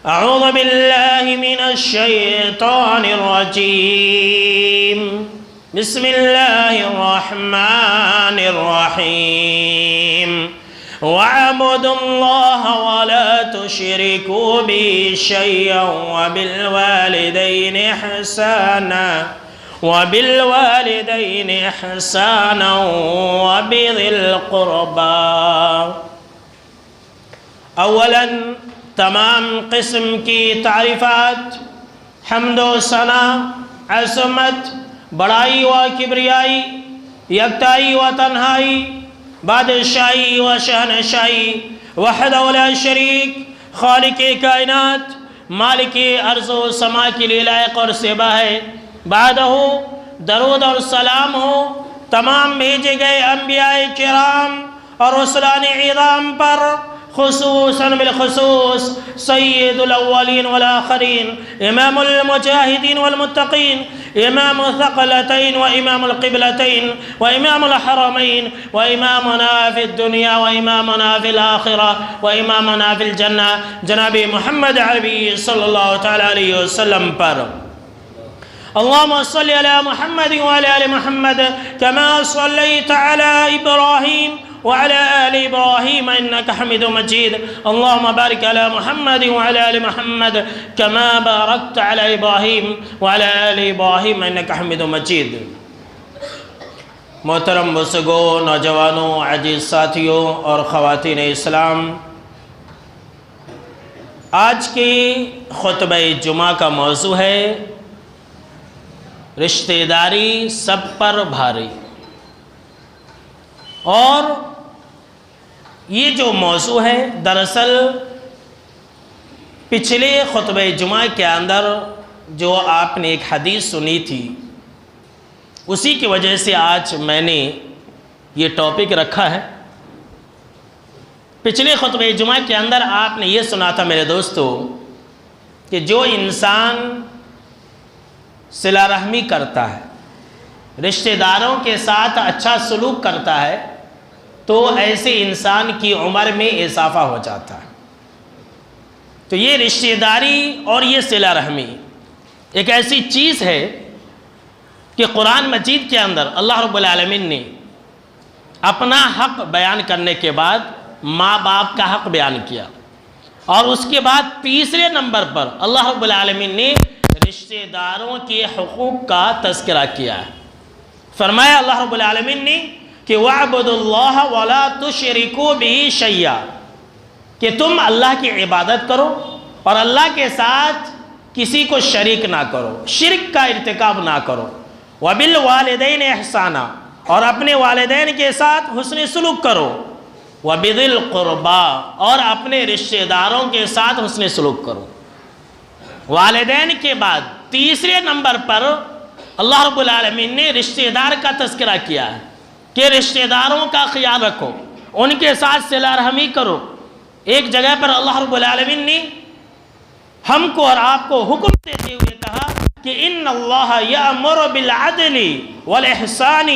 اعوذ باللہ من الشیطان الرجیم بسم اللہ الرحمن الرحیم وَاعْبُدُوا اللَّهَ وَلَا تُشْرِكُوا بِهِ شَيْئًا وَبِالْوَالِدَيْنِ إِحْسَانًا وَبِذِي الْقُرْبَى۔ اولاً تمام قسم کی تعریفات، حمد و ثنا، عظمت، بڑائی و کبریائی، یکتائی و تنہائی، بادشاہی و شہنشاہی، وحدہ لا شریک، خالق کائنات، مالک ارض و سما کے لیے لائق اور سیبہ ہے۔ بعدہ درود اور سلام ہو تمام بھیجے گئے انبیاء کرام اور رسولان عظام پر، خصوصاً بالخصوص سید الاولین والآخرین، امام المجاہدین والمتقین، امام الثقلتین وامام القبلتین وامام الحرمین وامامنا فی الدنیا وامامنا فی الآخرہ وامامنا فی الجنہ جناب محمد عربی صلی اللہ تعالی علیہ وسلم پر۔ اللهم صل على محمد وعلى آل محمد كما صليت على إبراهيم وعلى آل إبراهيم إنك حميد مجيد۔ اللهم بارك على محمد وعلى آل محمد كما باركت على إبراهيم وعلى آل إبراهيم إنك حميد مجيد۔ محترم بزرگوں، نوجوانوں، عزیز ساتھیوں اور خواتین اسلام، آج کی خطبہ جمعہ کا موضوع ہے رشتہ داری سب پر بھاری۔ اور یہ جو موضوع ہے دراصل پچھلے خطبہ جمعہ کے اندر جو آپ نے ایک حدیث سنی تھی، اسی کی وجہ سے آج میں نے یہ ٹاپک رکھا ہے۔ پچھلے خطبہ جمعہ کے اندر آپ نے یہ سنا تھا میرے دوستو کہ جو انسان صلہ رحمی کرتا ہے، رشتہ داروں کے ساتھ اچھا سلوک کرتا ہے، تو ایسے انسان کی عمر میں اضافہ ہو جاتا ہے۔ تو یہ رشتہ داری اور یہ صلہ رحمی ایک ایسی چیز ہے کہ قرآن مجید کے اندر اللہ رب العالمین نے اپنا حق بیان کرنے کے بعد ماں باپ کا حق بیان کیا، اور اس کے بعد تیسرے نمبر پر اللہ رب العالمین نے رشتہ داروں کے حقوق کا تذکرہ کیا ہے۔ فرمایا اللہ رب العالمین نے کہ وَاعْبُدُوا اللَّهَ وَلَا تُشْرِكُوا بِهِ شَيْئًا، کہ تم اللہ کی عبادت کرو اور اللہ کے ساتھ کسی کو شریک نہ کرو، شرک کا ارتکاب نہ کرو۔ وَبِالْوَالِدَيْنِ إِحْسَانًا، اور اپنے والدین کے ساتھ حسن سلوک کرو۔ وَبِذِي الْقُرْبَى، اور اپنے رشتہ داروں کے ساتھ حسن سلوک کرو۔ والدین کے بعد تیسرے نمبر پر اللہ رب العالمین نے رشتہ دار کا تذکرہ کیا ہے کہ رشتہ داروں کا خیال رکھو، ان کے ساتھ صلہ رحمی کرو۔ ایک جگہ پر اللہ رب العالمین نے ہم کو اور آپ کو حکم دیتے ہوئے کہا کہ ان اللہ یأمر بالعدل والاحسان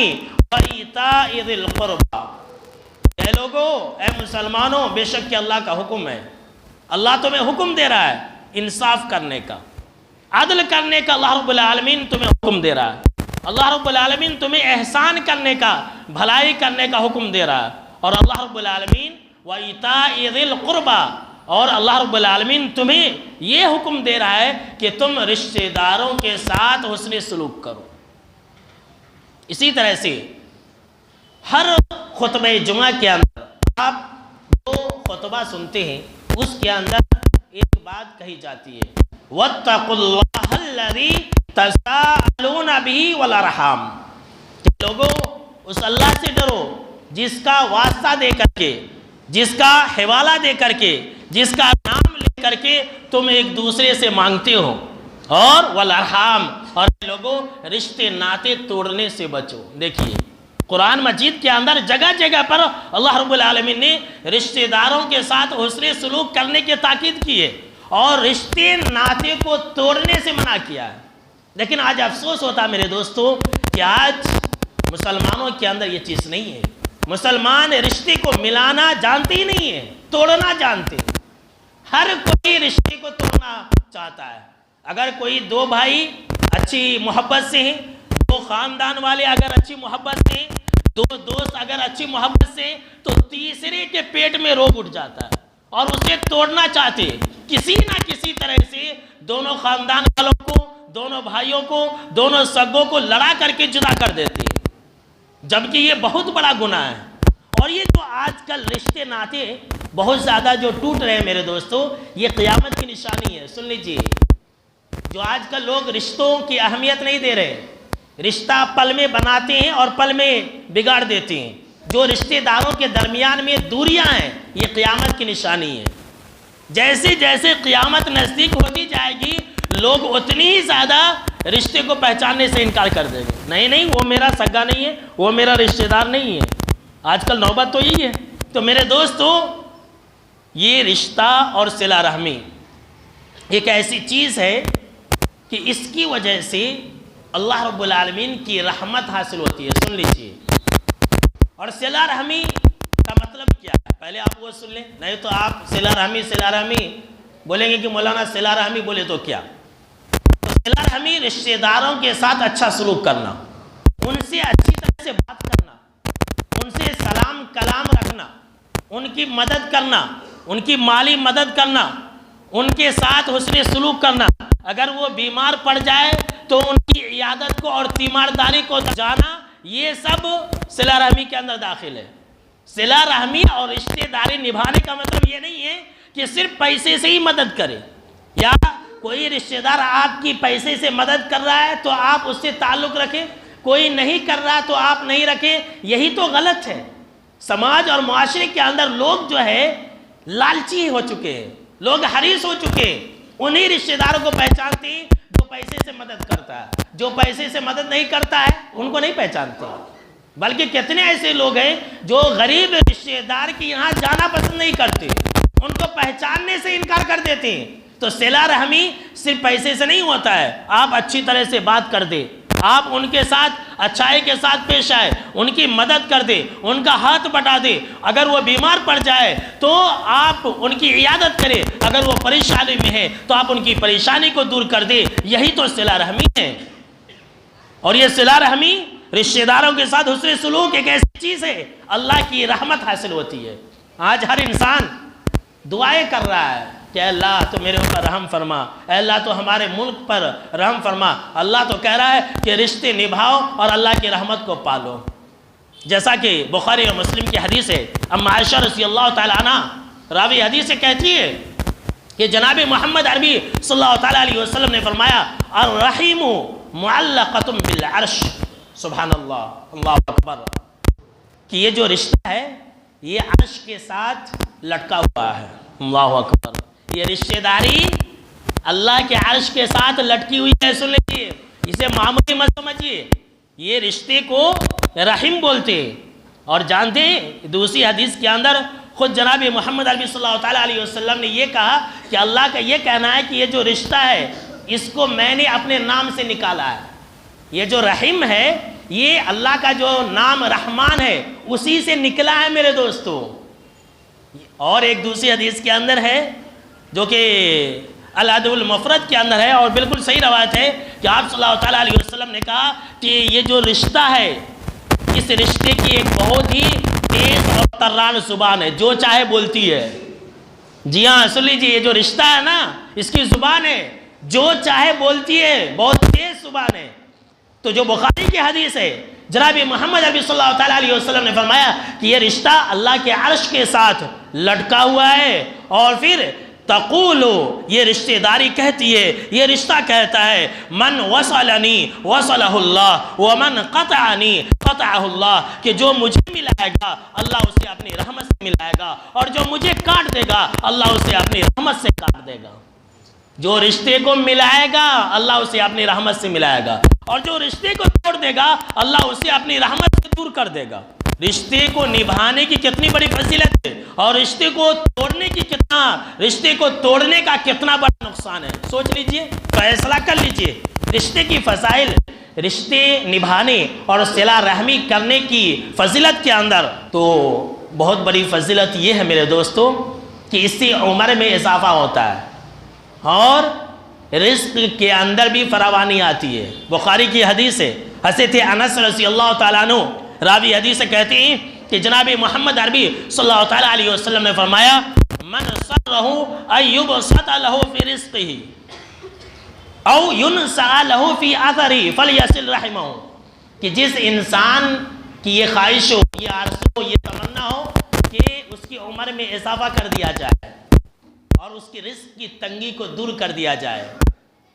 وایتاء ذی القربى۔ اے لوگو، اے مسلمانوں، بے شک کہ اللہ کا حکم ہے، اللہ تمہیں حکم دے رہا ہے انصاف کرنے کا، عدل کرنے کا۔ اللہ رب العالمین تمہیں حکم دے رہا ہے، اللہ رب العالمین تمہیں احسان کرنے کا، بھلائی کرنے کا حکم دے رہا ہے۔ اور اللہ رب العالمین وَإِيتَاءِ ذِي الْقُرْبَى، اور اللہ رب العالمین تمہیں یہ حکم دے رہا ہے کہ تم رشتہ داروں کے ساتھ حسن سلوک کرو۔ اسی طرح سے ہر خطبہ جمعہ کے اندر آپ جو خطبہ سنتے ہیں اس کے اندر ایک بات کہی جاتی ہے، وَاتَّقُوا اللَّهَ الَّذِي تَسَاءَلُونَ بِهِ وَالْأَرْحَامَ، کہ لوگوں اس اللہ سے ڈرو جس کا واسطہ دے کر کے، جس کا حوالہ دے کر کے، جس کا نام لے کر کے تم ایک دوسرے سے مانگتے ہو، اور والارحام، اور لوگوں رشتے ناطے توڑنے سے بچو۔ دیکھیے قرآن مجید کے اندر جگہ جگہ پر اللہ رب العالمین نے رشتہ داروں کے ساتھ حسن سلوک کرنے کی تاکید کی ہے اور رشتے ناطے کو توڑنے سے منع کیا ہے۔ لیکن آج افسوس ہوتا ہے میرے دوستو کہ آج مسلمانوں کے اندر یہ چیز نہیں ہے۔ مسلمان رشتے کو ملانا جانتے ہی نہیں ہے، توڑنا جانتے ہیں۔ ہر کوئی رشتے کو توڑنا چاہتا ہے۔ اگر کوئی دو بھائی اچھی محبت سے ہیں، دو خاندان والے اگر اچھی محبت سے ہیں، دو دوست اگر اچھی محبت سے ہیں، تو تیسرے کے پیٹ میں روگ اٹھ جاتا ہے اور اسے توڑنا چاہتے، کسی نہ کسی طرح سے دونوں خاندان والوں کو، دونوں بھائیوں کو، دونوں سگوں کو لڑا کر کے جدا کر دیتے، جبکہ یہ بہت بڑا گناہ ہے۔ اور یہ جو آج کل رشتے ناطے بہت زیادہ جو ٹوٹ رہے ہیں میرے دوستو، یہ قیامت کی نشانی ہے۔ سن لیجئے، جو آج کل لوگ رشتوں کی اہمیت نہیں دے رہے، رشتہ پل میں بناتے ہیں اور پل میں بگاڑ دیتے ہیں، جو رشتہ داروں کے درمیان میں دوریاں ہیں، یہ قیامت کی نشانی ہے۔ جیسے جیسے قیامت نزدیک ہوتی جائے گی، لوگ اتنی ہی زیادہ رشتے کو پہچاننے سے انکار کر دیں گے۔ نہیں، وہ میرا سگا نہیں ہے، وہ میرا رشتہ دار نہیں ہے۔ آج کل نوبت تو یہی ہے۔ تو میرے دوستو، یہ رشتہ اور صلہ رحمی ایک ایسی چیز ہے کہ اس کی وجہ سے اللہ رب العالمین کی رحمت حاصل ہوتی ہے۔ سن لیجئے، اور صلہ رحمی کا مطلب کیا ہے، پہلے آپ وہ سن لیں، نہیں تو آپ صلہ رحمی بولیں گے کہ مولانا صلہ رحمی بولے تو کیا؟ تو صلہ رحمی رشتہ داروں کے ساتھ اچھا سلوک کرنا، ان سے اچھی طرح سے بات کرنا، ان سے سلام کلام رکھنا، ان کی مدد کرنا، ان کی مالی مدد کرنا، ان کے ساتھ حسن سلوک کرنا، اگر وہ بیمار پڑ جائے تو ان کی عیادت کو اور تیمارداری کو جانا، یہ سب صلہ رحمی کے اندر داخل ہے۔ صلہ رحمی اور رشتہ داری نبھانے کا مطلب یہ نہیں ہے کہ صرف پیسے سے ہی مدد کرے، یا کوئی رشتہ دار آپ کی پیسے سے مدد کر رہا ہے تو آپ اس سے تعلق رکھیں، کوئی نہیں کر رہا تو آپ نہیں رکھیں، یہی تو غلط ہے۔ سماج اور معاشرے کے اندر لوگ جو ہے لالچی ہو چکے ہیں، لوگ حریص ہو چکے ہیں، انہی رشتہ داروں کو پہچانتے ہیں جو پیسے سے مدد کرتا ہے، جو پیسے سے مدد نہیں کرتا ہے ان کو نہیں پہچانتے۔ بلکہ کتنے ایسے لوگ ہیں جو غریب رشتہ دار کے یہاں جانا پسند نہیں کرتے، ان کو پہچاننے سے انکار کر دیتے ہیں۔ تو صلہ رحمی صرف پیسے سے نہیں ہوتا ہے، آپ اچھی طرح سے بات کر دیں، آپ ان کے ساتھ اچھائی کے ساتھ پیش آئے، ان کی مدد کر دے، ان کا ہاتھ بٹا دے، اگر وہ بیمار پڑ جائے تو آپ ان کی عیادت کریں، اگر وہ پریشانی میں ہے تو آپ ان کی پریشانی کو دور کر دے، یہی تو صلہ رحمی ہے۔ اور یہ صلہ رحمی رشتہ داروں کے ساتھ حسن سلوک ایک ایسی چیز ہے، اللہ کی رحمت حاصل ہوتی ہے۔ آج ہر انسان دعائیں کر رہا ہے کہ اے اللہ تو میرے اوپر رحم فرما، اے اللہ تو ہمارے ملک پر رحم فرما۔ اللہ تو کہہ رہا ہے کہ رشتے نبھاؤ اور اللہ کی رحمت کو پالو، جیسا کہ بخاری اور مسلم کی حدیث ہے۔ ام عائشہ رضی اللہ تعالیٰ عنہ راوی حدیث سے کہتی ہے کہ جناب محمد عربی صلی اللہ تعالیٰ علیہ وسلم نے فرمایا، الرحیم معلقۃ بالعرش، سبحان اللہ، اللہ اکبر، کہ یہ جو رشتہ ہے یہ عرش کے ساتھ لٹکا ہوا ہے۔ اللہ اکبر، یہ رشتہ داری اللہ کے عرش کے ساتھ لٹکی ہوئی ہے۔ سن لیجیے، اسے معمولی مت سمجھیے، یہ رشتے کو رحم بولتے ہیں۔ اور جانتے ہیں دوسری حدیث کے اندر خود جناب محمد عربی صلی اللہ تعالیٰ علیہ وسلم نے یہ کہا کہ اللہ کا یہ کہنا ہے کہ یہ جو رشتہ ہے اس کو میں نے اپنے نام سے نکالا ہے۔ یہ جو رحم ہے یہ اللہ کا جو نام رحمان ہے اسی سے نکلا ہے میرے دوستو۔ اور ایک دوسری حدیث کے اندر ہے جو کہ الادب المفرد کے اندر ہے، اور بالکل صحیح روایت ہے کہ آپ صلی اللہ تعالیٰ علیہ وسلم نے کہا کہ یہ جو رشتہ ہے اس رشتے کی ایک بہت ہی تیز اور تران زبان ہے، جو چاہے بولتی ہے۔ جی ہاں، سن لیجیے، یہ جو رشتہ ہے نا اس کی زبان ہے، جو چاہے بولتی ہے، بہت تیز زبان ہے۔ تو جو بخاری کی حدیث ہے، جناب محمد عربی صلی اللہ تعالیٰ علیہ وسلم نے فرمایا کہ یہ رشتہ اللہ کے عرش کے ساتھ لٹکا ہوا ہے، اور پھر تقولو، یہ رشتہ داری کہتی ہے، یہ رشتہ کہتا ہے، من وصلنی وصلہ اللہ ومن قطعنی قطعہ اللہ، کہ جو مجھے ملائے گا اللہ اسے اپنی رحمت سے ملائے گا، اور جو مجھے کاٹ دے گا اللہ اسے اپنی رحمت سے کاٹ دے گا۔ جو رشتے کو ملائے گا اللہ اسے اپنی رحمت سے ملائے گا، اور جو رشتے کو توڑ دے گا اللہ اسے اپنی رحمت سے دور کر دے گا۔ رشتے کو نبھانے کی کتنی بڑی فضیلت ہے، اور رشتے کو توڑنے کا کتنا بڑا نقصان ہے، سوچ لیجئے، فیصلہ کر لیجئے۔ رشتے کی فضائل، رشتے نبھانے اور صلہ رحمی کرنے کی فضیلت کے اندر تو بہت بڑی فضیلت یہ ہے میرے دوستو کہ اس سے عمر میں اضافہ ہوتا ہے، اور رزق کے اندر بھی فراوانی آتی ہے۔ بخاری کی حدیث ہے، حضرت انس رضی اللہ تعالیٰ عنہ راوی حدیث سے کہتے ہیں کہ جناب محمد عربی صلی اللہ تعالیٰ علیہ وسلم نے فرمایا من سرہ ان یبسط لہ فی رزقہ او ینسع لہ فی اثرہ فلیصل رحمہ، کہ جس انسان کی یہ خواہش ہو، یہ آرزو ہو، یہ تمنا ہو کہ اس کی عمر میں اضافہ کر دیا جائے اور اس کی رزق کی تنگی کو دور کر دیا جائے،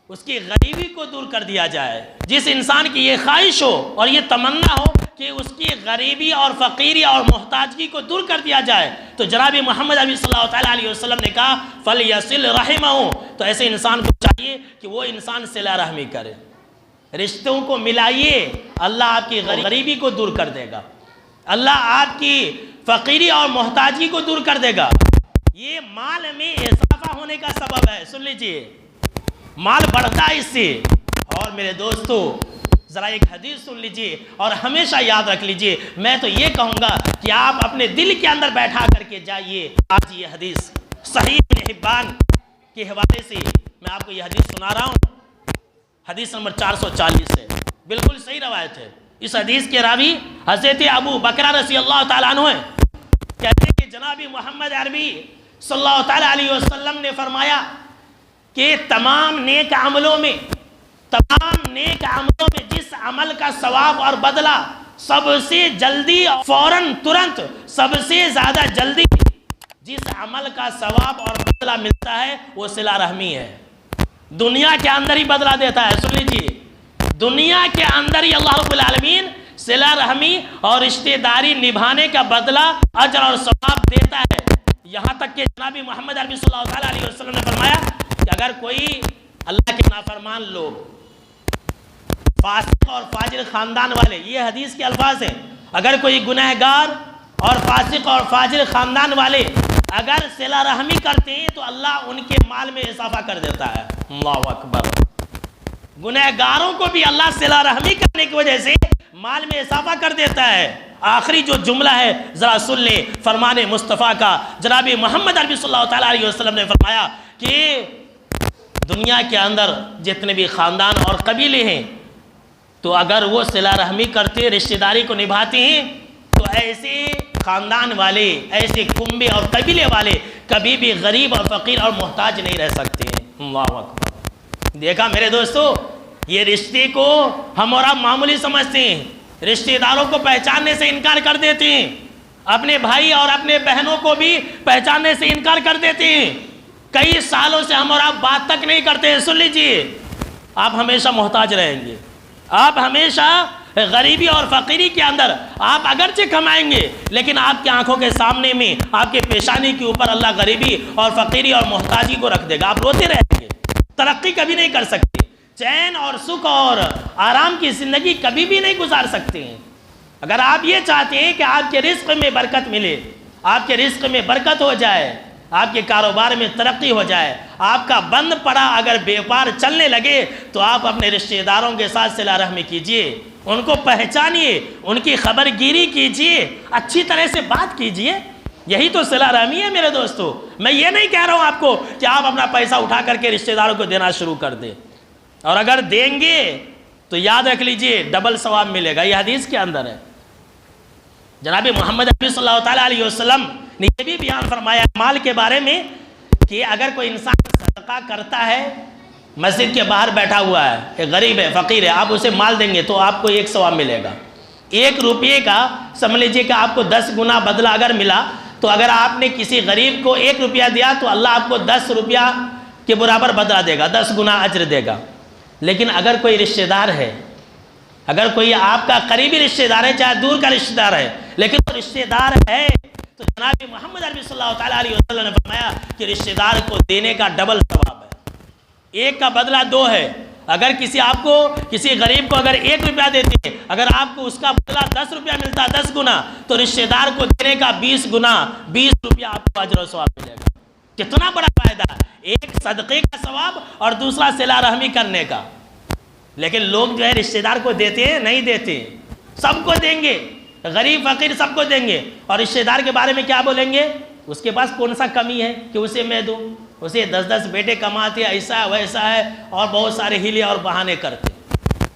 اس کی غریبی کو دور کر دیا جائے، جس انسان کی یہ خواہش ہو اور یہ تمنا ہو کہ اس کی غریبی اور فقیری اور محتاجگی کو دور کر دیا جائے، تو جناب محمد عربی صلی اللہ تعالیٰ علیہ وسلم نے کہا فَلْيَصِلْ رَحِمَهُ، تو ایسے انسان کو چاہیے کہ وہ انسان صلہ رحمی کرے، رشتوں کو ملائیے، اللہ آپ کی غریبی کو دور کر دے گا، اللہ آپ کی فقیری اور محتاجگی کو دور کر دے گا۔ یہ مال میں اضافہ ہونے کا سبب ہے، سن لیجئے، مال بڑھتا ہے اس سے۔ اور میرے دوستو ذرا ایک حدیث سن لیجئے اور ہمیشہ یاد رکھ لیجئے، میں تو یہ کہوں گا کہ آپ اپنے دل کے اندر بیٹھا کر کے جائیے۔ آج یہ حدیث صحیح ابن حبان کے حوالے سے میں آپ کو یہ حدیث سنا رہا ہوں، حدیث نمبر 440 ہے، بالکل صحیح روایت ہے۔ اس حدیث کے راوی حضرت ابو بکر رضی اللہ تعالیٰ عنہ ہیں، کہتے ہیں کہ جناب محمد عربی صلی اللہ تعالیٰ علیہ وسلم نے فرمایا کہ تمام نیک عملوں میں جس عمل کا ثواب اور بدلہ سب سے جلدی فوراً ترنت سب سے زیادہ جلدی جس عمل کا ثواب اور بدلہ ملتا ہے وہ صلہ رحمی ہے۔ دنیا کے اندر ہی بدلہ دیتا ہے، سن لیجیے، دنیا کے اندر ہی اللہ رب العالمین صلہ رحمی اور رشتہ داری نبھانے کا بدلہ اجر اور ثواب دیتا ہے۔ یہاں تک کہ جناب محمد عربی صلی اللہ تعالیٰ علیہ وسلم نے فرمایا کہ اگر کوئی اللہ کے نافرمان لوگ، فاسق اور فاجر خاندان والے، یہ حدیث کے الفاظ ہیں، اگر کوئی گنہگار اور فاسق اور فاجر خاندان والے اگر صلہ رحمی کرتے ہیں تو اللہ ان کے مال میں اضافہ کر دیتا ہے۔ اللہ اکبر، گنہگاروں کو بھی اللہ صلہ رحمی کرنے کی وجہ سے مال میں اضافہ کر دیتا ہے۔ آخری جو جملہ ہے ذرا سن لیں فرمان مصطفیٰ کا، جناب محمد عربی صلی اللہ تعالیٰ علیہ وسلم نے فرمایا کہ دنیا کے اندر جتنے بھی خاندان اور قبیلے ہیں تو اگر وہ صلہ رحمی کرتے، رشتہ داری کو نبھاتے ہیں تو ایسے خاندان والے، ایسے کنبے اور قبیلے والے کبھی بھی غریب اور فقیر اور محتاج نہیں رہ سکتے ہیں۔ اللہ اکبر، دیکھا میرے دوستو، یہ رشتے کو ہم اور آپ معمولی سمجھتے ہیں، رشتہ داروں کو پہچاننے سے انکار کر دیتے ہیں، اپنے بھائی اور اپنے بہنوں کو بھی پہچاننے سے انکار کر دیتے ہیں، کئی سالوں سے ہم اور آپ بات تک نہیں کرتے ہیں۔ سن لیجئے، آپ ہمیشہ محتاج رہیں گے، آپ ہمیشہ غریبی اور فقیری کے اندر، آپ اگرچہ کمائیں گے لیکن آپ کی آنکھوں کے سامنے میں، آپ کے پیشانی کے اوپر اللہ غریبی اور فقیری اور محتاجی کو رکھ دے گا، آپ روتے رہیں گے، ترقی کبھی نہیں کر سکتے، چین اور سکھ اور آرام کی زندگی کبھی بھی نہیں گزار سکتے ہیں۔ اگر آپ یہ چاہتے ہیں کہ آپ کے رزق میں برکت ملے، آپ کے رزق میں برکت ہو جائے، آپ کے کاروبار میں ترقی ہو جائے، آپ کا بند پڑا اگر بیپار چلنے لگے تو آپ اپنے رشتہ داروں کے ساتھ صلہ رحمی کیجئے، ان کو پہچانیے، ان کی خبر گیری کیجئے، اچھی طرح سے بات کیجئے، یہی تو صلہ رحمی ہے میرے دوستو۔ میں یہ نہیں کہہ رہا ہوں آپ کو کہ آپ اپنا پیسہ اٹھا کر کے رشتہ داروں کو دینا شروع کر دیں، اور اگر دیں گے تو یاد رکھ لیجئے ڈبل ثواب ملے گا، یہ حدیث کے اندر ہے۔ جناب محمد عربی صلی اللہ تعالیٰ علیہ وسلم نے یہ بھی بیان فرمایا مال کے بارے میں کہ اگر کوئی انسان صدقہ کرتا ہے، مسجد کے باہر بیٹھا ہوا ہے، ایک غریب ہے، فقیر ہے، آپ اسے مال دیں گے تو آپ کو 1 ثواب ملے گا، 1 روپیے کا سمجھ لیجئے کہ آپ کو 10 گنا بدلہ اگر ملا تو اگر آپ نے کسی غریب کو 1 روپیہ دیا تو اللہ آپ کو 10 روپیہ کے برابر بدلہ دے گا، 10 گنا اجر دے گا۔ لیکن اگر کوئی رشتہ دار ہے، اگر کوئی آپ کا قریبی رشتہ دار ہے، چاہے دور کا رشتہ دار ہے، لیکن وہ رشتہ دار ہے تو جناب محمد عربی صلی اللہ تعالیٰ علیہ وسلم نے فرمایا کہ رشتہ دار کو دینے کا ڈبل ثواب ہے، 1 کا بدلہ 2 ہے۔ اگر کسی غریب کو اگر 1 روپیہ دیتے ہیں، اگر آپ کو اس کا بدلہ 10 روپیہ ملتا ہے 10 گنا، تو رشتہ دار کو دینے کا 20 گنا 20 روپیہ آپ کو اجر و ثواب ملے گا۔ کتنا بڑا فائدہ، ایک صدقے کا ثواب اور دوسرا صلہ رحمی کرنے کا۔ لیکن لوگ جو ہے رشتہ دار کو دیتے ہیں، نہیں دیتے، سب کو دیں گے، غریب فقیر سب کو دیں گے، اور رشتہ دار کے بارے میں کیا بولیں گے؟ اس کے پاس کون سا کمی ہے کہ اسے میں دوں، اسے 10 بیٹے کماتے، ایسا ویسا ہے، اور بہت سارے ہیلے اور بہانے کرتے،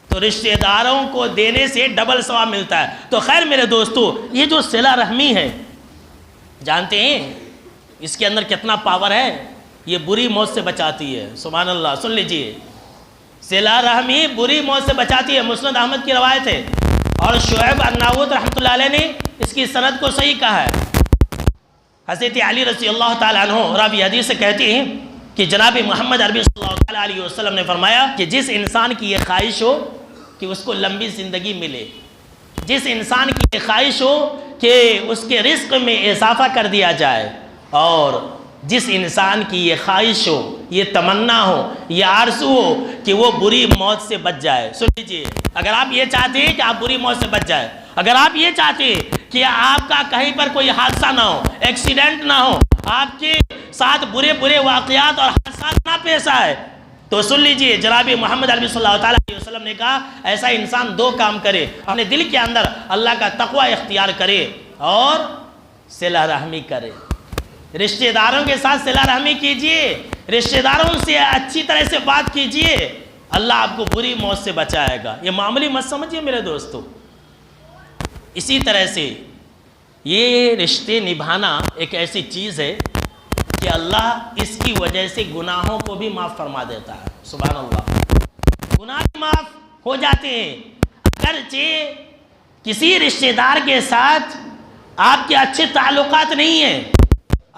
تو رشتہ داروں کو دینے سے ڈبل ثواب ملتا ہے۔ تو خیر میرے دوستو، یہ جو صلہ رحمی ہے، جانتے ہیں اس کے اندر کتنا پاور ہے؟ یہ بری موت سے بچاتی ہے۔ سبحان اللہ، سن لیجئے، صلہ رحمی بری موت سے بچاتی ہے۔ مسند احمد کی روایت ہے، اور شعیب الناوت رحمۃ اللہ علیہ نے اس کی سند کو صحیح کہا ہے۔ حضرت علی رضی اللہ تعالیٰ عنہ راوی حدیث سے کہتے ہیں کہ جناب محمد عربی صلی اللہ تعالیٰ علیہ وسلم نے فرمایا کہ جس انسان کی یہ خواہش ہو کہ اس کو لمبی زندگی ملے، جس انسان کی یہ خواہش ہو کہ اس کے رزق میں اضافہ کر دیا جائے، اور جس انسان کی یہ خواہش ہو، یہ تمنا ہو، یہ آرزو ہو کہ وہ بری موت سے بچ جائے۔ سن لیجیے، اگر آپ یہ چاہتے ہیں کہ آپ بری موت سے بچ جائے، اگر آپ یہ چاہتے ہیں کہ آپ کا کہیں پر کوئی حادثہ نہ ہو، ایکسیڈنٹ نہ ہو، آپ کے ساتھ برے واقعات اور حادثات نہ پیش آئے، تو سن لیجئے، جناب محمد عربی صلی اللہ تعالیٰ علیہ وسلم نے کہا ایسا انسان 2 کام کرے، اپنے دل کے اندر اللہ کا تقوی اختیار کرے اور صلہ رحمی کرے۔ رشتہ داروں کے ساتھ صلہ رحمی کیجئے، رشتہ داروں سے اچھی طرح سے بات کیجئے، اللہ آپ کو بری موت سے بچائے گا۔ یہ معمولی مت سمجھیے میرے دوستو۔ اسی طرح سے یہ رشتے نبھانا ایک ایسی چیز ہے کہ اللہ اس کی وجہ سے گناہوں کو بھی معاف فرما دیتا ہے۔ سبحان اللہ، گناہ بھی معاف ہو جاتے ہیں۔ اگرچہ کسی رشتہ دار کے ساتھ آپ کے اچھے تعلقات نہیں ہیں،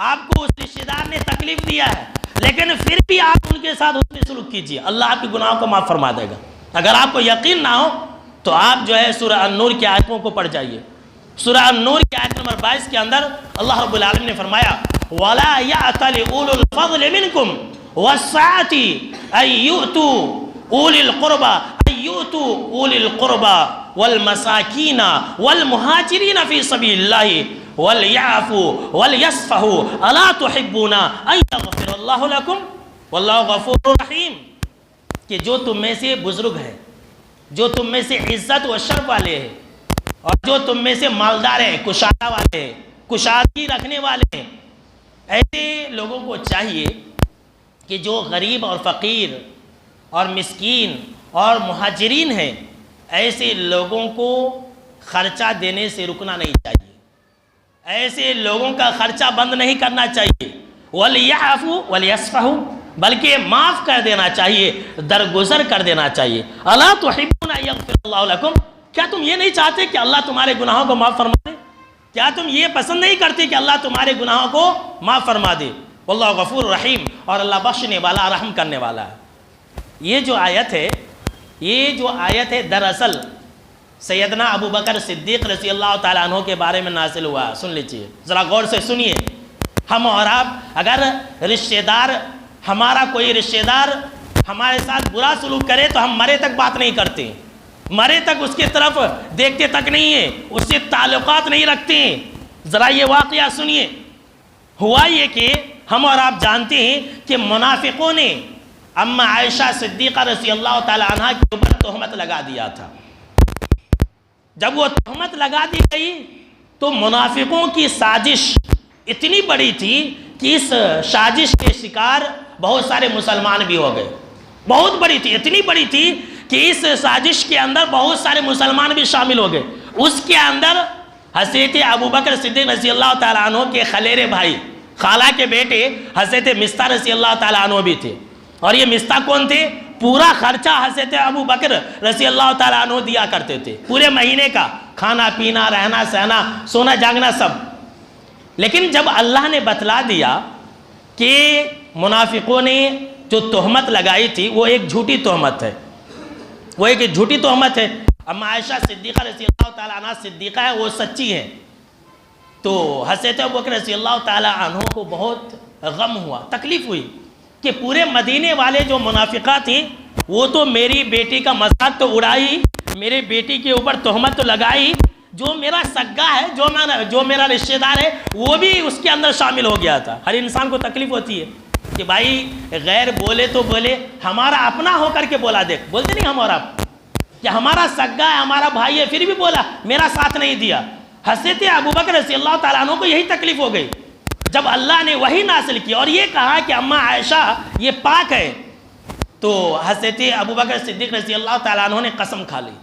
آپ کو اس رشتہ دار نے تکلیف دیا ہے، لیکن پھر بھی آپ ان کے ساتھ حسن سلوک کیجیے، اللہ آپ کے گناہوں کو معاف فرما دے گا۔ اگر آپ کو یقین نہ ہو تو آپ جو ہے سورہ النور کی آیتوں کو پڑھ جائیے۔ سورہ النور کی آیت نمبر 22 کے اندر اللہ رب العالمین نے فرمایا وَلَا يَأْتَلِ أُولُو الْفَضْلِ مِنْكُمْ وَالسَّعَةِ أَن يُؤْتُوا أُولِي الْقُرْبَى وَالْمَسَاكِينَ وَالْمُهَاجِرِينَ فِي سَبِيلِ اللَّهِ وَلْيَعْفُوا وَلْيَصْفَحُوا أَلَا تُحِبُّونَ أَن يَغْفِرَ اللَّهُ لَكُمْ وَاللَّهُ غَفُورٌ رَحِيمٌ، کہ جو تم میں سے بزرگ ہیں، جو تم میں سے عزت و شرف والے ہیں، اور جو تم میں سے مالدار ہیں، کشادہ والے ہیں، کشادگی رکھنے والے ہیں، ایسے لوگوں کو چاہیے کہ جو غریب اور فقیر اور مسکین اور مہاجرین ہیں، ایسے لوگوں کو خرچہ دینے سے رکنا نہیں چاہیے، ایسے لوگوں کا خرچہ بند نہیں کرنا چاہیے۔ وَلْيَعْفُوا وَلْيَصْفَحُوا، بلکہ معاف کر دینا چاہیے، درگزر کر دینا چاہیے۔ أَلَا تُحِبُّونَ أَن يَغْفِرَ اللَّهُ لَكُمْ، کیا تم یہ نہیں چاہتے کہ اللہ تمہارے گناہوں کو معاف فرما دے؟ کیا تم یہ پسند نہیں کرتے کہ اللہ تمہارے گناہوں کو معاف فرما دے؟ واللہ غفور رحیم، اور اللہ بخشنے والا، رحم کرنے والا ہے۔ یہ جو آیت ہے دراصل سیدنا ابو بکر صدیق رضی اللہ تعالیٰ عنہ کے بارے میں نازل ہوا ہے۔ سن لیجیے، ذرا غور سے سنیے۔ ہم اور آپ اگر رشتہ دار، ہمارا کوئی رشتہ دار ہمارے ساتھ برا سلوک کرے تو ہم مرے تک بات نہیں کرتے، مرے تک اس کی طرف دیکھتے تک نہیں ہیں، اس سے تعلقات نہیں رکھتے ہیں۔ ذرا یہ واقعہ سنیے۔ ہوا یہ کہ ہم اور آپ جانتے ہیں کہ منافقوں نے اما عائشہ صدیقہ رضی اللہ تعالیٰ عنہ کے اوپر تہمت لگا دیا تھا۔ جب وہ تہمت لگا دی گئی تو منافقوں کی سازش اتنی بڑی تھی کہ اس سازش کے شکار بہت سارے مسلمان بھی ہو گئے۔ بہت بڑی تھی، اتنی بڑی تھی کہ اس سازش کے اندر بہت سارے مسلمان بھی شامل ہو گئے۔ اس کے اندر حضرت ابو بکر صدیق رضی اللہ تعالیٰ عنہ کے خلیرے بھائی، خالہ کے بیٹے حضرت مستہ رضی اللہ تعالیٰ عنہ بھی تھے۔ اور یہ مستہ کون تھے؟ پورا خرچہ حضرت ابو بکر رضی اللہ تعالیٰ عنہ دیا کرتے تھے، پورے مہینے کا، کھانا پینا، رہنا سہنا، سونا جاگنا سب۔ لیکن جب اللہ نے بتلا دیا کہ منافقوں نے جو تہمت لگائی تھی وہ ایک جھوٹی تہمت ہے، وہ ایک جھوٹی تہمت ہے، اما عائشہ صدیقہ رضی اللہ تعالیٰ عنہ صدیقہ ہے، وہ سچی ہیں، تو حضرت ابوبکر رضی اللہ تعالیٰ عنہ کو بہت غم ہوا، تکلیف ہوئی کہ پورے مدینے والے جو منافقہ تھیں وہ تو میری بیٹی کا مذاق تو اڑائی، میرے بیٹی کے اوپر تہمت تو لگائی، جو میرا سگا ہے، جو میرا رشتہ دار ہے وہ بھی اس کے اندر شامل ہو گیا تھا۔ ہر انسان کو تکلیف ہوتی ہے کہ بھائی غیر بولے تو بولے، ہمارا اپنا ہو کر کے بولا، دیکھ بولتے نہیں ہم اور آپ کہ ہمارا سگا ہے، ہمارا بھائی ہے، پھر بھی بولا، میرا ساتھ نہیں دیا۔ حضرت ابوبکر رضی اللہ تعالیٰ عنہ کو یہی تکلیف ہو گئی جب اللہ نے وحی نازل کی اور یہ کہا کہ اماں عائشہ یہ پاک ہے، تو حضرت ابوبکر صدیق رضی اللہ تعالیٰ عنہ نے قسم کھا لی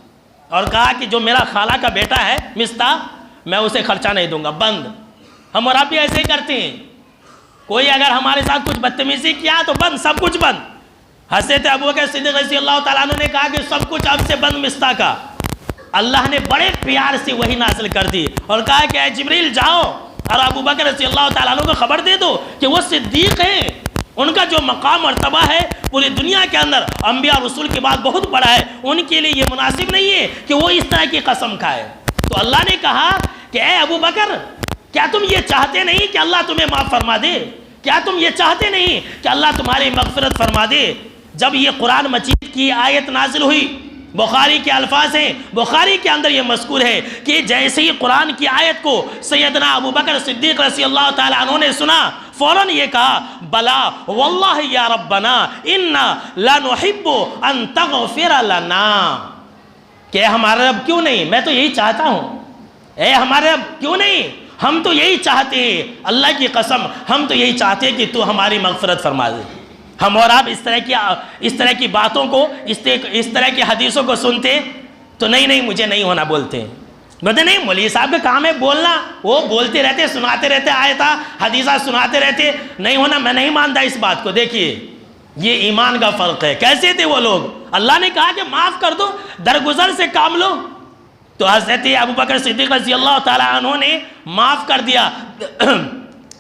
اور کہا کہ جو میرا خالہ کا بیٹا ہے مصطح، میں اسے خرچہ نہیں دوں گا، بند۔ ہم اور آپ بھی ایسے ہی کرتے ہیں، کوئی اگر ہمارے ساتھ کچھ بدتمیزی کیا تو بند، سب کچھ بند۔ حضرت ابوبکر صدیق رضی اللہ تعالیٰ عنہ نے کہا کہ سب کچھ اب سے بند مصطح کا۔ اللہ نے بڑے پیار سے وحی نازل کر دی اور کہا کہ اے جبریل جاؤ اور ابوبکر رضی اللہ تعالیٰ عنہ کو خبر دے دو کہ وہ صدیق ہیں، ان کا جو مقام مرتبہ ہے پوری دنیا کے اندر انبیاء رسول کے بعد بہت بڑا ہے، ان کے لیے یہ مناسب نہیں ہے کہ وہ اس طرح کی قسم کھائے۔ تو اللہ نے کہا کہ اے ابوبکر، کیا تم یہ چاہتے نہیں کہ اللہ تمہیں معاف فرما دے؟ کیا تم یہ چاہتے نہیں کہ اللہ تمہاری مغفرت فرما دے؟ جب یہ قرآن مجید کی آیت نازل ہوئی، بخاری کے الفاظ ہیں، بخاری کے اندر یہ مذکور ہے کہ جیسے ہی قرآن کی آیت کو سیدنا ابوبکر صدیق رضی اللہ تعالیٰ عنہ نے سنا، فوراً یہ کہا بلا واللہ یا ربنا انا لنحب ان تغفر لنا، کہ ہمارا رب کیوں نہیں، میں تو یہی چاہتا ہوں، اے ہمارے رب کیوں نہیں، ہم تو یہی چاہتے ہیں، اللہ کی قسم ہم تو یہی چاہتے ہیں کہ تو ہماری مغفرت فرما دے۔ ہم اور آپ اس طرح کی باتوں کو، اس طرح کی حدیثوں کو سنتے تو نہیں مجھے نہیں ہونا بولتے ہیں، بولتے نہیں مولوی صاحب کا کام ہے بولنا، وہ بولتے رہتے، سناتے رہتے، آیتہ حدیثہ سناتے رہتے، نہیں ہونا، میں نہیں مانتا اس بات کو۔ دیکھیے یہ ایمان کا فرق ہے۔ کیسے تھے وہ لوگ؟ اللہ نے کہا کہ معاف کر دو، درگزر سے کام لو، تو حضرت ابوبکر صدیق رضی اللہ تعالیٰ عنہ نے معاف کر دیا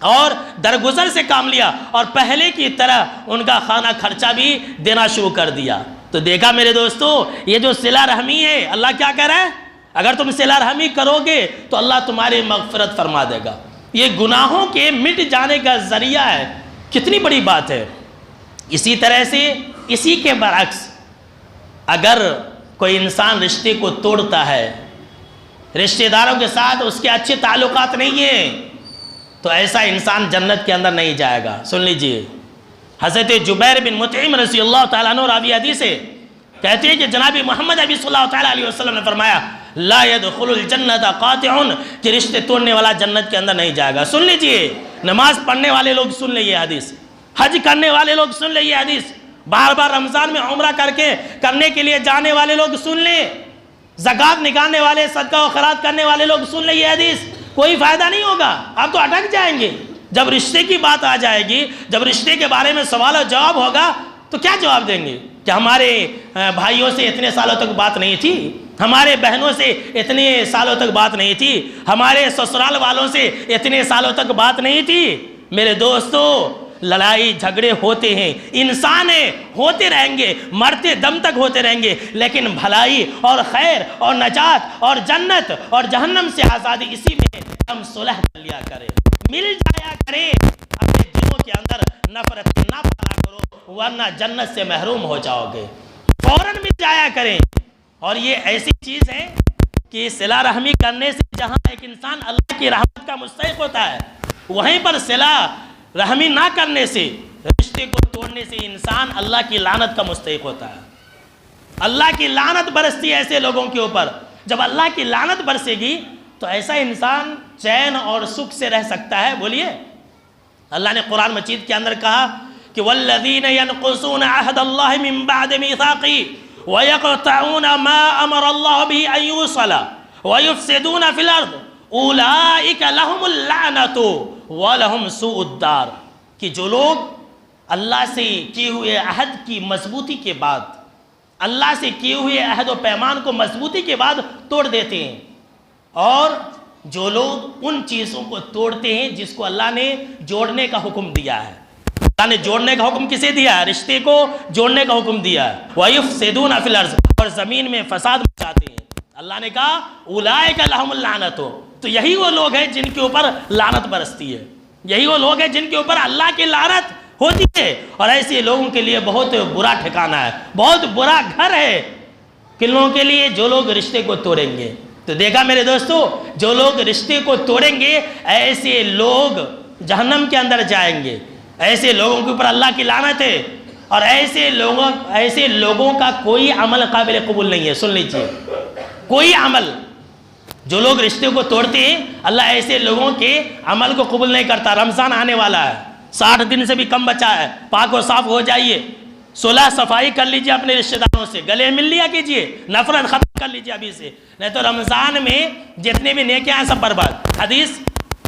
اور درگزر سے کام لیا، اور پہلے کی طرح ان کا خانہ خرچہ بھی دینا شروع کر دیا۔ تو دیکھا میرے دوستو، یہ جو صلہ رحمی ہے، اللہ کیا کہہ رہا ہے؟ اگر تم صلہ رحمی کرو گے تو اللہ تمہاری مغفرت فرما دے گا۔ یہ گناہوں کے مٹ جانے کا ذریعہ ہے، کتنی بڑی بات ہے۔ اسی طرح سے اسی کے برعکس اگر کوئی انسان رشتے کو توڑتا ہے، رشتہ داروں کے ساتھ اس کے اچھے تعلقات نہیں ہیں، تو ایسا انسان جنت کے اندر نہیں جائے گا۔ سن لیجئے، حضرت جبیر بن مطعم رضی اللہ تعالیٰ عنہ راوی حدیث سے کہتے ہیں کہ جناب محمد نبی صلی اللہ تعالیٰ علیہ وسلم نے فرمایا لا يدخل الجنت قاطع، کہ رشتے توڑنے والا جنت کے اندر نہیں جائے گا۔ سن لیجئے، نماز پڑھنے والے لوگ سن لیں یہ حدیث، حج کرنے والے لوگ سن لیں یہ حدیث، بار بار رمضان میں عمرہ کرنے کے لیے جانے والے لوگ سن لیں، زکوٰۃ نکالنے والے، صدقہ و خیرات کرنے والے لوگ سن لیں یہ حدیث۔ کوئی فائدہ نہیں ہوگا، آپ تو اٹک جائیں گے۔ جب رشتے کی بات آ جائے گی، جب رشتے کے بارے میں سوال و جواب ہوگا تو کیا جواب دیں گے؟ کہ ہمارے بھائیوں سے اتنے سالوں تک بات نہیں تھی، ہمارے بہنوں سے اتنے سالوں تک بات نہیں تھی، ہمارے سسرال والوں سے اتنے سالوں تک بات نہیں تھی۔ میرے دوستو، لڑائی جھگڑے ہوتے ہیں، انسان ہیں، ہوتے رہیں گے، مرتے دم تک ہوتے رہیں گے، لیکن بھلائی اور خیر اور نجات اور جنت اور جہنم سے آزادی اسی میں ہم صلح کر لیا کریں، مل جایا کریں، اپنے دلوں کے اندر نفرت نہ پالا کرو، ورنہ جنت سے محروم ہو جاؤ گے۔ فوراً مل جایا کریں۔ اور یہ ایسی چیز ہے کہ صلہ رحمی کرنے سے جہاں ایک انسان اللہ کی رحمت کا مستحق ہوتا ہے، وہیں پر صلہ رحمی نہ کرنے سے، رشتے کو توڑنے سے انسان اللہ کی لعنت کا مستحق ہوتا ہے۔ اللہ کی لعنت برستی ہے ایسے لوگوں کے اوپر۔ جب اللہ کی لعنت برسے گی تو ایسا انسان چین اور سکھ سے رہ سکتا ہے؟ بولیے۔ اللہ نے قرآن مجید کے اندر کہا کہ والذین ينقضون عہد اللہ من بعد میثاقہ ویقطعون ما امر اللہ به ان یوصل ویفسدون فی الارض اولئک لهم اللعنۃ وَلَهُمْ سُوءُ الدَّارِ، کہ جو لوگ اللہ سے کیے ہوئے عہد کی مضبوطی کے بعد، اللہ سے کیے ہوئے عہد و پیمان کو مضبوطی کے بعد توڑ دیتے ہیں، اور جو لوگ ان چیزوں کو توڑتے ہیں جس کو اللہ نے جوڑنے کا حکم دیا ہے۔ اللہ نے جوڑنے کا حکم کسے دیا ہے؟ رشتے کو جوڑنے کا حکم دیا ہے۔ وَيُفْسِدُونَ فِي الْأَرْضِ، اور زمین میں فساد مچاتے ہیں۔ اللہ نے کہا اولئک لهم اللعنۃ، تو یہی وہ لوگ ہیں جن کے اوپر لعنت برستی ہے، یہی وہ لوگ ہیں جن کے اوپر اللہ کی لعنت ہوتی ہے، اور ایسے لوگوں کے لیے بہت برا ٹھکانہ ہے، بہت برا گھر ہے کن لوگوں کے لیے جو لوگ رشتے کو توڑیں گے۔ تو دیکھا میرے دوستو، جو لوگ رشتے کو توڑیں گے ایسے لوگ جہنم کے اندر جائیں گے، ایسے لوگوں کے اوپر اللہ کی لعنت ہے، اور ایسے لوگوں کا کوئی عمل قابل قبول نہیں ہے۔ سن لیجیے، کوئی عمل جو لوگ رشتے کو توڑتے ہیں اللہ ایسے لوگوں کے عمل کو قبول نہیں کرتا۔ رمضان آنے والا ہے، 60 دن سے بھی کم بچا ہے، پاک و صاف ہو جائیے، صلح صفائی کر لیجئے اپنے رشتہ داروں سے، گلے مل لیا کیجئے، نفرت ختم کر لیجئے ابھی سے، نہیں تو رمضان میں جتنے بھی نیکیاں ہیں سب برباد۔ حدیث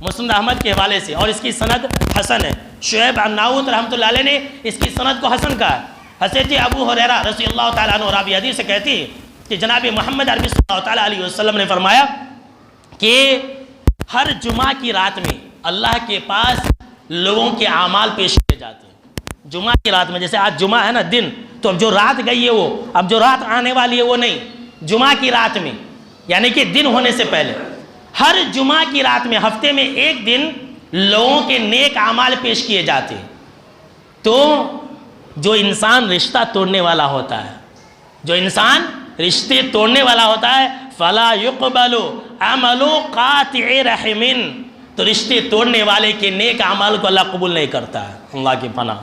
مسند احمد کے حوالے سے، اور اس کی سند حسن ہے۔ شعیب الناؤت رحمۃ اللہ علیہ نے اس کی سند کو حسن کہا۔ حضرت ابو ہریرہ رضی اللہ تعالیٰ عنہ راوی حدیث سے کہتی ہے کہ جناب محمد عربی صلی اللہ تعالیٰ علیہ وسلم نے فرمایا کہ ہر جمعہ کی رات میں اللہ کے پاس لوگوں کے اعمال پیش کیے جاتے ہیں۔ جمعہ کی رات میں، جیسے آج جمعہ ہے نا دن، تو اب جو رات گئی ہے وہ، اب جو رات آنے والی ہے وہ نہیں، جمعہ کی رات میں، یعنی کہ دن ہونے سے پہلے ہر جمعہ کی رات میں ہفتے میں ایک دن لوگوں کے نیک اعمال پیش کیے جاتے ہیں۔ تو جو انسان رشتہ توڑنے والا ہوتا ہے، جو انسان رشتے توڑنے والا ہوتا ہے، فلا يقبل عمل قاطع رحم، تو رشتے توڑنے والے کے نیک اعمال کو اللہ قبول نہیں کرتا ہے۔ اللہ کی پناہ،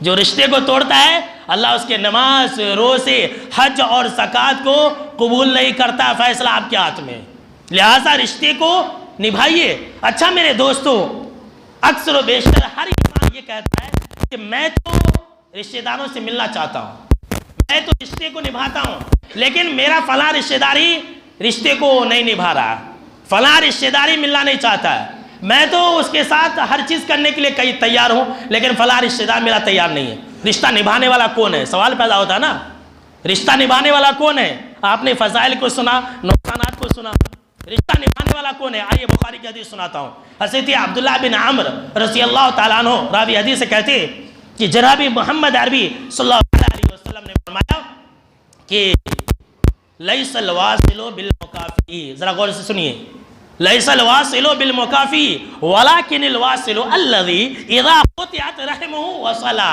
جو رشتے کو توڑتا ہے اللہ اس کے نماز، روزے، حج اور زکوٰۃ کو قبول نہیں کرتا۔ فیصلہ آپ کے ہاتھ میں، لہٰذا رشتے کو نبھائیے۔ اچھا میرے دوستو، اکثر و بیشتر ہر انسان یہ کہتا ہے کہ میں تو رشتہ داروں سے ملنا چاہتا ہوں، میں تو رشتے کو نبھاتا ہوں، لیکن میرا فلاں رشتہ داری رشتے کو نہیں نبھا رہا، فلاں رشتہ داری ملنا نہیں چاہتا ہے، میں تو اس کے ساتھ ہر چیز کرنے کے لیے کئی تیار ہوں، لیکن فلاں رشتہ دار میرا تیار نہیں ہے۔ رشتہ نبھانے والا کون ہے؟ سوال پیدا ہوتا ہے نا، رشتہ نبھانے والا کون ہے؟ آپ نے فضائل کو سنا، نقصانات کو سنا، رشتہ نبھانے والا کون ہے؟ آئیے بخاری کی حدیث سناتا ہوں۔ حضرت عبداللہ بن عمر رضی اللہ تعالیٰ عنہ راوی حدیث سے کہتے ہیں کہ جناب محمد عربی صلی اللہ علیہ وسلم نے فرمایا کہ لیس الواصل بالمکافی، ذرا غور سے سنیے، لیس الواصل بالمکافی ولکن الواصل الذی اذا قطعت رحمہ وصلہ،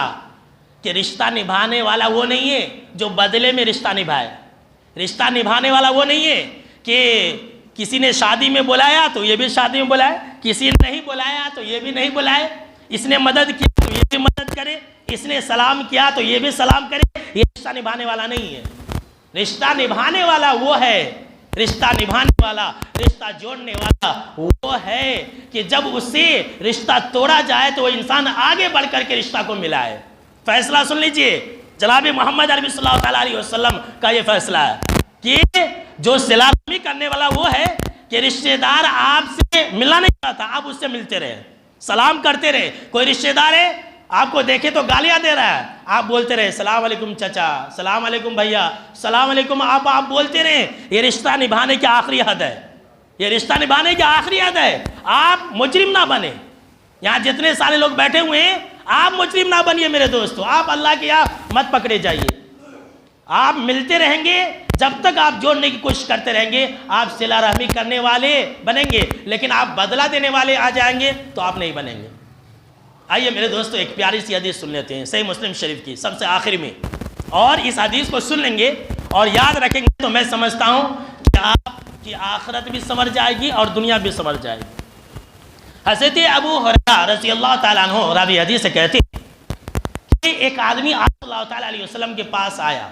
کہ رشتہ نبھانے والا وہ نہیں ہے جو بدلے میں رشتہ نبھائے، رشتہ نبھانے والا وہ نہیں ہے کہ کسی نے شادی میں بلایا تو یہ بھی شادی میں بلائے، کسی نے نہیں بلایا تو یہ بھی نہیں بلائے، اس نے مدد کی تو یہ بھی مدد کرے، اس نے سلام کیا تو یہ بھی سلام کرے، یہ رشتہ نبھانے والا نہیں ہے۔ رشتہ نبھانے والا وہ ہے، رشتہ نبھانے والا، رشتہ جوڑنے والا وہ ہے کہ جب اس سے رشتہ توڑا جائے تو وہ انسان آگے بڑھ کر کے رشتہ کو ملائے۔ فیصلہ سن لیجئے، جناب محمد عربی صلی اللہ تعالیٰ علیہ وسلم کا یہ فیصلہ ہے کہ جو صلہ رحمی کرنے والا وہ ہے کہ رشتہ دار آپ سے ملنا نہیں چاہتا، آپ اس سے ملتے رہے، سلام کرتے رہے۔ کوئی رشتہ دار ہے آپ کو دیکھے تو گالیاں دے رہا ہے، آپ بولتے رہے السلام علیکم چچا، السلام علیکم بھیا، السلام علیکم، آپ بولتے رہے۔ یہ رشتہ نبھانے کی آخری حد ہے، یہ رشتہ نبھانے کی آخری حد ہے۔ آپ مجرم نہ بنے، یہاں جتنے سارے لوگ بیٹھے ہوئے ہیں آپ مجرم نہ بنیے میرے دوستو، آپ اللہ کے یہاں مت پکڑے جائیے۔ آپ ملتے رہیں گے، جب تک آپ جوڑنے کی کوشش کرتے رہیں گے آپ صلہ رحمی کرنے والے بنیں گے، لیکن آپ بدلہ دینے والے آ جائیں گے تو آپ نہیں بنیں گے۔ آئیے میرے دوستو ایک پیاری سی حدیث سن لیتے ہیں صحیح مسلم شریف کی سب سے آخری میں، اور اس حدیث کو سن لیں گے اور یاد رکھیں گے تو میں سمجھتا ہوں کہ آپ کی آخرت بھی سنور جائے گی اور دنیا بھی سنور جائے گی۔ حضرت ابو ہریرہ رضی اللہ تعالیٰ عنہ راوی حدیث سے کہتے ہیں کہ ایک آدمی آپ صلی اللہ تعالیٰ علیہ وسلم کے پاس آیا،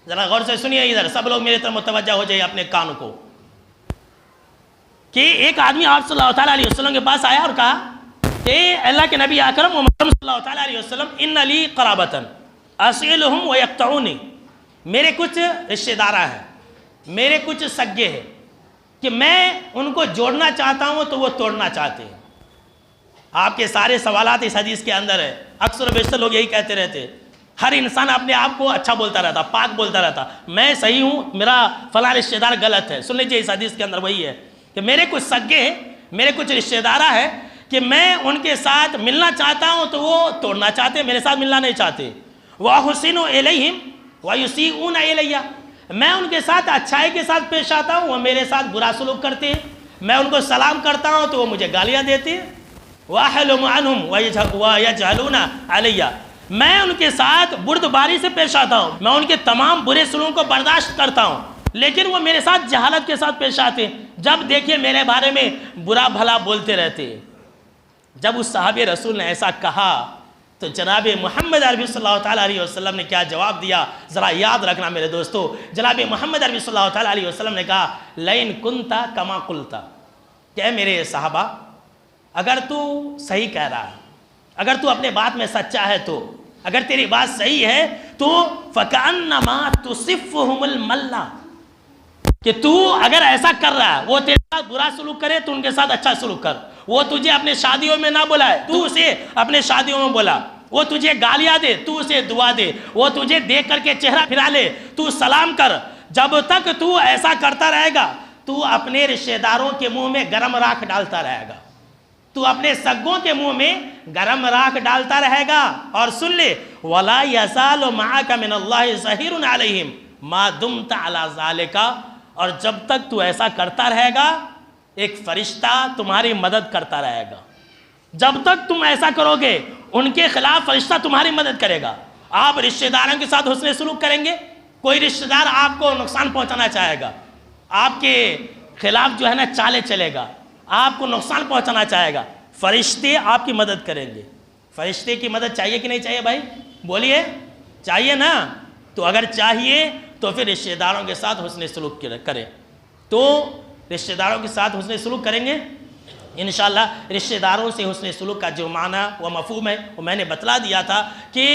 ذرا غور سے سنیے، ادھر سب لوگ میرے طرف متوجہ ہو جائے اپنے کان کو، کہ ایک آدمی آپ صلی اللہ تعالیٰ علیہ وسلم کے پاس آیا اور کہا کہ اللہ کے نبی اکرم محمد صلی اللہ تعالیٰ علیہ وسلم ان لی قرابتن اسئلہم ویقطعونی، میرے کچھ رشتہ دارہ ہیں، میرے کچھ سگے ہیں کہ میں ان کو جوڑنا چاہتا ہوں تو وہ توڑنا چاہتے ہیں۔ آپ کے سارے سوالات اس حدیث کے اندر ہے، اکثر و بیشتر لوگ یہی کہتے رہتے، ہر انسان اپنے آپ کو اچھا بولتا رہتا، پاک بولتا رہتا، میں صحیح ہوں، میرا فلاں رشتہ دار غلط ہے۔ سن لیجیے اس حدیث کے اندر وہی ہے کہ میرے کچھ سگے ہیں، میرے کچھ رشتہ دارہ ہیں کہ میں ان کے ساتھ ملنا چاہتا ہوں تو وہ توڑنا چاہتے، میرے ساتھ ملنا نہیں چاہتے۔ وَأَحْسِنُ إِلَيْهِمْ وَيُسِيئُونَ إِلَيَّ، میں ان کے ساتھ اچھائی کے ساتھ پیش آتا ہوں، وہ میرے ساتھ برا سلوک کرتے ہیں، میں ان کو سلام کرتا ہوں تو وہ مجھے گالیاں دیتے ہیں۔ وَأَحْلُمُ عَنْهُمْ وَيَجْهَلُونَ عَلَيَّ، میں ان کے ساتھ بردباری سے پیش آتا ہوں، میں ان کے تمام برے سلوک کو برداشت کرتا ہوں، لیکن وہ میرے ساتھ جہالت کے ساتھ پیش آتے ہیں، جب دیکھیے میرے بارے میں برا بھلا بولتے رہتے ہیں۔ جب اس صحابی رسول نے ایسا کہا تو جناب محمد عربی صلی اللہ تعالیٰ علیہ وسلم نے کیا جواب دیا، ذرا یاد رکھنا میرے دوستو۔ جناب محمد عربی صلی اللہ تعالیٰ علیہ وسلم نے کہا لئن کنتا کما قلتا، کہ اے میرے صحابہ اگر تو صحیح کہہ رہا ہے، اگر تو اپنے بات میں سچا ہے، تو اگر تیری بات صحیح ہے تو فَكَأَنَّمَا تُصِفُّهُمُ الْمَلَّةَ، کہ تو اگر ایسا کر رہا ہے، وہ تیرے ساتھ برا سلوک کرے تو ان کے ساتھ اچھا سلوک کر، وہ تجھے اپنے شادیوں میں نہ بلائے تو اسے اپنے شادیوں میں بلا، وہ تجھے گالیاں دے تو اسے دعا دے، وہ تجھے دیکھ کر کے چہرہ پھرا لے تو سلام کر۔ جب تک تو ایسا کرتا رہے گا تو اپنے رشتہ داروں کے منہ میں گرم راکھ ڈالتا رہے گا، تو اپنے سگوں کے منہ میں گرم راکھ ڈالتا رہے گا۔ اور سن لے وَلَا يَزَالُ مَعَكَ مِنَ اللَّهِ ظَهِيرٌ عَلَيْهِمْ مَا دُمْتَ عَلَى ذَلِكَ، اور جب تک تو ایسا کرتا رہے گا ایک فرشتہ تمہاری مدد کرتا رہے گا۔ جب تک تم ایسا کرو گے ان کے خلاف فرشتہ تمہاری مدد کرے گا۔ آپ رشتہ داروں کے ساتھ حسن سلوک کریں گے، کوئی رشتہ دار آپ کو نقصان پہنچانا چاہے گا، آپ کے خلاف جو ہے نا چالے چلے گا، آپ کو نقصان پہنچانا چاہے گا، فرشتے آپ کی مدد کریں گے۔ فرشتے کی مدد چاہیے کہ نہیں چاہیے بھائی؟ بولیے، چاہیے نا؟ تو اگر چاہیے تو پھر رشتہ داروں کے ساتھ حسن سلوک کریں۔ تو رشتہ داروں کے ساتھ حسن سلوک کریں گے انشاءاللہ۔ رشتہ داروں سے حسن سلوک کا جو معنی و مفہوم ہے وہ میں نے بتلا دیا تھا کہ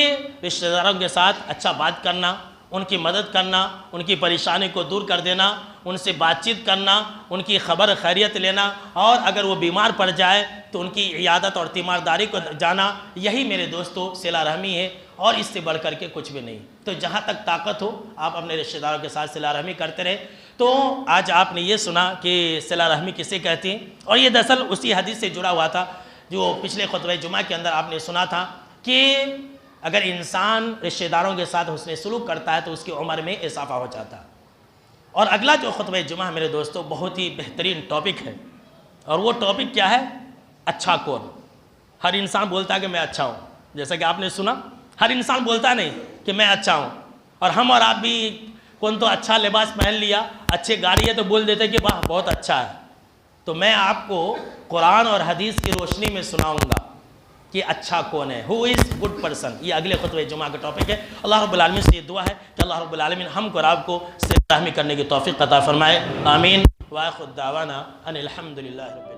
رشتہ داروں کے ساتھ اچھا بات کرنا، ان کی مدد کرنا، ان کی پریشانی کو دور کر دینا، ان سے بات چیت کرنا، ان کی خبر خیریت لینا، اور اگر وہ بیمار پڑ جائے تو ان کی عیادت اور تیمارداری کو جانا، یہی میرے دوستو صلہ رحمی ہے، اور اس سے بڑھ کر کے کچھ بھی نہیں۔ تو جہاں تک طاقت ہو آپ اپنے رشتہ داروں کے ساتھ صلہ رحمی کرتے رہے۔ تو آج آپ نے یہ سنا کہ صلہ رحمی کسے کہتے ہیں، اور یہ دراصل اسی حدیث سے جڑا ہوا تھا جو پچھلے خطبہ جمعہ کے اندر آپ نے سنا تھا کہ اگر انسان رشتہ داروں کے ساتھ حسن سلوک کرتا ہے تو اس کی عمر میں اضافہ ہو جاتا ہے۔ اور اگلا جو خطبہ جمعہ میرے دوستو بہت ہی بہترین ٹاپک ہے، اور وہ ٹاپک کیا ہے؟ اچھا کون؟ ہر انسان بولتا ہے کہ میں اچھا ہوں، جیسا کہ آپ نے سنا ہر انسان بولتا نہیں کہ میں اچھا ہوں، اور ہم اور آپ بھی کون تو اچھا لباس پہن لیا، اچھی گاڑی ہے تو بول دیتے کہ واہ بہت اچھا ہے۔ تو میں آپ کو قرآن اور حدیث کی روشنی میں سناؤں گا کہ اچھا کون ہے، who is good person۔ یہ اگلے خطبہ جمعہ کا ٹاپک ہے۔ اللہ رب العالمین سے یہ دعا ہے کہ اللہ رب العالمین ہم کو اور آپ کو صلہ رحمی کرنے کی توفیق عطا فرمائے، آمین۔ وآخر دعوانا ان الحمد للہ۔